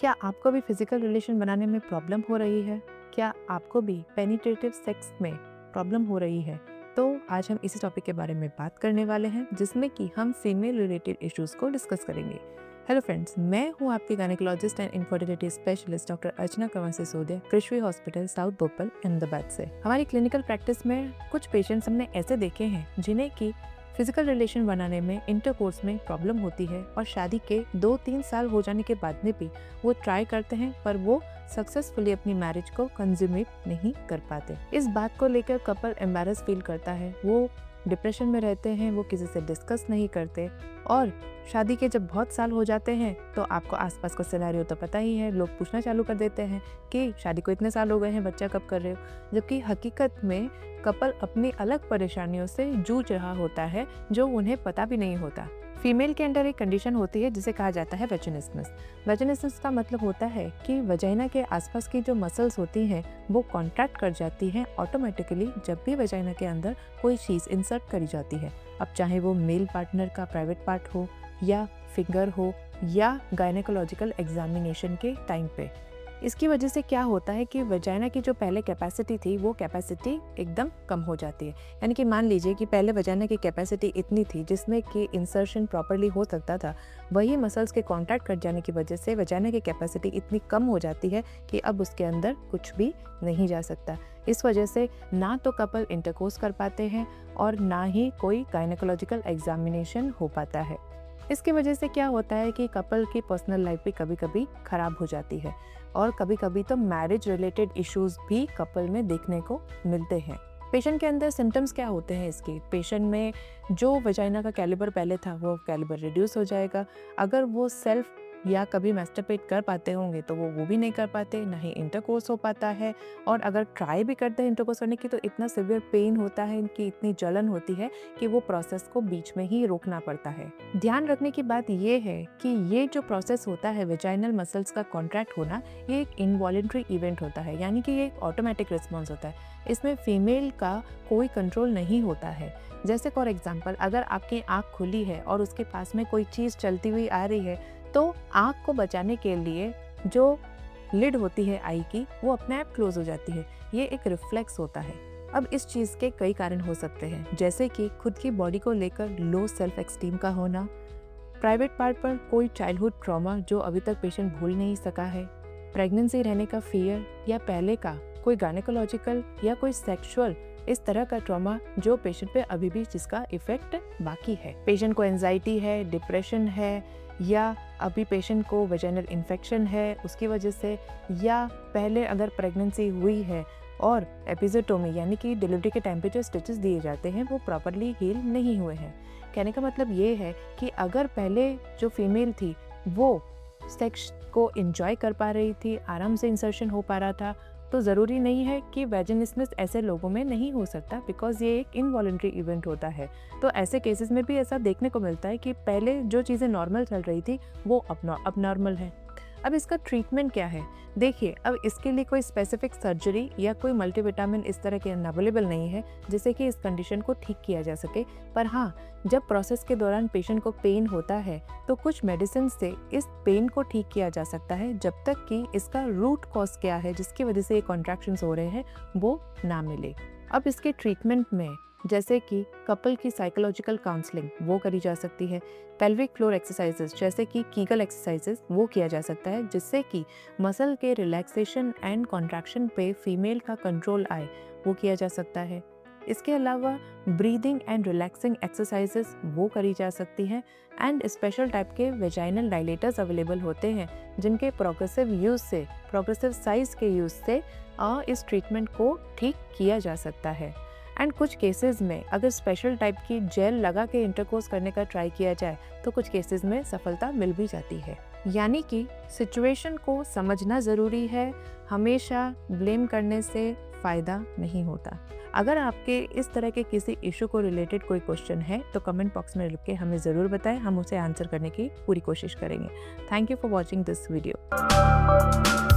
क्या आपको भी फिजिकल रिलेशन बनाने में प्रॉब्लम हो रही है? क्या आपको भी पेनिट्रेटिव सेक्स में प्रॉब्लम हो रही है? तो आज हम इसी टॉपिक के बारे में बात करने वाले हैं, जिसमें कि हम फीमेल रिलेटेड इश्यूज को डिस्कस करेंगे। हेलो फ्रेंड्स, मैं हूं आपकी gynaecologist and infertility specialist doctor Archana Kanwar Sisodia, Krishvi hospital, south Bhopal, Ahmedabad से। हमारी क्लिनिकल प्रैक्टिस में कुछ पेशेंट्स हमने ऐसे देखे हैं जिन्हें कि फिजिकल रिलेशन बनाने में, इंटरकोर्स में प्रॉब्लम होती है और शादी के 2-3 साल हो जाने के बाद में भी वो ट्राई करते हैं, पर वो सक्सेसफुली अपनी मैरिज को कंज्यूमेट नहीं कर पाते। इस बात को लेकर कपल एम्बैरस फील करता है, वो डिप्रेशन में रहते हैं, वो किसी से डिस्कस नहीं करते और शादी के जब बहुत साल हो जाते हैं तो आपको आसपास का सिनेरियो तो पता ही है, लोग पूछना चालू कर देते हैं कि शादी को इतने साल हो गए हैं, बच्चा कब कर रहे हो, जबकि हकीकत में कपल अपनी अलग परेशानियों से जूझ रहा होता है जो उन्हें पता भी नहीं होता। फीमेल के अंदर एक कंडीशन होती है जिसे कहा जाता है वेजिनिस्मस। वेजिनिस्मस का मतलब होता है कि वजाइना के आसपास की जो मसल्स होती हैं वो कॉन्ट्रैक्ट कर जाती हैं ऑटोमेटिकली जब भी वजाइना के अंदर कोई चीज़ इंसर्ट करी जाती है। अब चाहे वो मेल पार्टनर का प्राइवेट पार्ट हो या फिंगर हो या गायनेकोलॉजिकल एग्जामिनेशन के टाइम पे। इसकी वजह से क्या होता है कि वजाइना की जो पहले कैपेसिटी थी वो कैपेसिटी एकदम कम हो जाती है। यानी कि मान लीजिए कि पहले वजाइना की कैपेसिटी इतनी थी जिसमें कि इंसर्शन प्रॉपर्ली हो सकता था, वही मसल्स के कॉन्टैक्ट कट जाने की वजह से वजाइना की कैपेसिटी इतनी कम हो जाती है कि अब उसके अंदर कुछ भी नहीं जा सकता। इस वजह से ना तो कपल इंटरकोर्स कर पाते हैं और ना ही कोई गायनेकोलॉजिकल एग्जामिनेशन हो पाता है। इसकी वजह से क्या होता है कि कपल की पर्सनल लाइफ भी कभी कभी खराब हो जाती है और कभी कभी तो मैरिज रिलेटेड इश्यूज भी कपल में देखने को मिलते हैं। पेशेंट के अंदर सिम्टम्स क्या होते हैं इसके? पेशेंट में जो वजाइना का कैलिबर पहले था वो कैलिबर रिड्यूस हो जाएगा। अगर वो सेल्फ या कभी मैस्टरपेट कर पाते होंगे तो वो भी नहीं कर पाते, ना ही इंटरकोर्स हो पाता है, और अगर ट्राई भी करते हैं इंटरकोर्स करने की तो इतना सिवियर पेन होता है, इनकी इतनी जलन होती है कि वो प्रोसेस को बीच में ही रोकना पड़ता है। ध्यान रखने की बात ये है कि ये जो प्रोसेस होता है वेजाइनल मसल्स का कॉन्ट्रैक्ट होना, ये एक इनवॉलंटरी इवेंट होता है, यानी कि ये एक ऑटोमेटिक रिस्पॉन्स होता है। इसमें फीमेल का कोई कंट्रोल नहीं होता है। जैसे फॉर एग्जाम्पल, अगर आपकी आँख खुली है और उसके पास में कोई चीज़ चलती हुई आ रही है तो आँख को बचाने के लिए जो लिड होती है आई की वो अपने आप क्लोज हो जाती है। ये एक रिफ्लेक्स होता है। अब इस चीज़ के कई कारण हो सकते हैं, जैसे कि खुद की बॉडी को लेकर लो सेल्फ एक्सटीम का होना, प्राइवेट पार्ट पर कोई चाइल्डहुड ट्रॉमा जो अभी तक पेशेंट भूल नहीं सका है, प्रेगनेंसी रहने का फियर, या पहले का कोई गायनेकोलॉजिकल या कोई सेक्सुअल इस तरह का ट्रॉमा जो पेशेंट पे अभी भी जिसका इफेक्ट बाकी है। पेशेंट को एंजाइटी है, डिप्रेशन है, या अभी पेशेंट को वेजाइनल इन्फेक्शन है उसकी वजह से, या पहले अगर प्रेगनेंसी हुई है और एपिज़ोटोमी यानी कि डिलीवरी के टाइम पे जो स्टिचेस दिए जाते हैं वो प्रॉपरली हील नहीं हुए हैं। कहने का मतलब ये है कि अगर पहले जो फीमेल थी वो सेक्स को एंजॉय कर पा रही थी, आराम से इंसर्शन हो पा रहा था, तो ज़रूरी नहीं है कि वेजिनिस्मस ऐसे लोगों में नहीं हो सकता, बिकॉज ये एक इनवॉलंटरी इवेंट होता है। तो ऐसे केसेस में भी ऐसा देखने को मिलता है कि पहले जो चीज़ें नॉर्मल चल रही थी वो अब नॉर्मल है। अब इसका ट्रीटमेंट क्या है? देखिए, अब इसके लिए कोई स्पेसिफिक सर्जरी या कोई मल्टीविटामिन इस तरह के अवेलेबल नहीं है जिससे कि इस कंडीशन को ठीक किया जा सके। पर हाँ, जब प्रोसेस के दौरान पेशेंट को पेन होता है तो कुछ मेडिसिन से इस पेन को ठीक किया जा सकता है, जब तक कि इसका रूट कॉज क्या है जिसकी वजह से ये कॉन्ट्रैक्शंस हो रहे हैं वो ना मिले। अब इसके ट्रीटमेंट में जैसे कि कपल की साइकोलॉजिकल काउंसलिंग वो करी जा सकती है, पेल्विक फ्लोर एक्सरसाइजेस जैसे कि कीगल एक्सरसाइजेस वो किया जा सकता है, जिससे कि मसल के रिलैक्सेशन एंड कॉन्ट्रैक्शन पे फीमेल का कंट्रोल आए, वो किया जा सकता है। इसके अलावा ब्रीदिंग एंड रिलैक्सिंग एक्सरसाइजेस वो करी जा सकती हैं, एंड स्पेशल टाइप के वेजाइनल डायलेटर्स अवेलेबल होते हैं जिनके प्रोग्रेसिव साइज के यूज़ से इस ट्रीटमेंट को ठीक किया जा सकता है। एंड कुछ केसेस में अगर स्पेशल टाइप की जेल लगा के इंटरकोर्स करने का ट्राई किया जाए तो कुछ केसेस में सफलता मिल भी जाती है। यानी कि सिचुएशन को समझना ज़रूरी है, हमेशा ब्लेम करने से फ़ायदा नहीं होता। अगर आपके इस तरह के किसी इशू को रिलेटेड कोई क्वेश्चन है तो कमेंट बॉक्स में लिख के हमें ज़रूर बताएं, हम उसे आंसर करने की पूरी कोशिश करेंगे। Thank you for watching this video.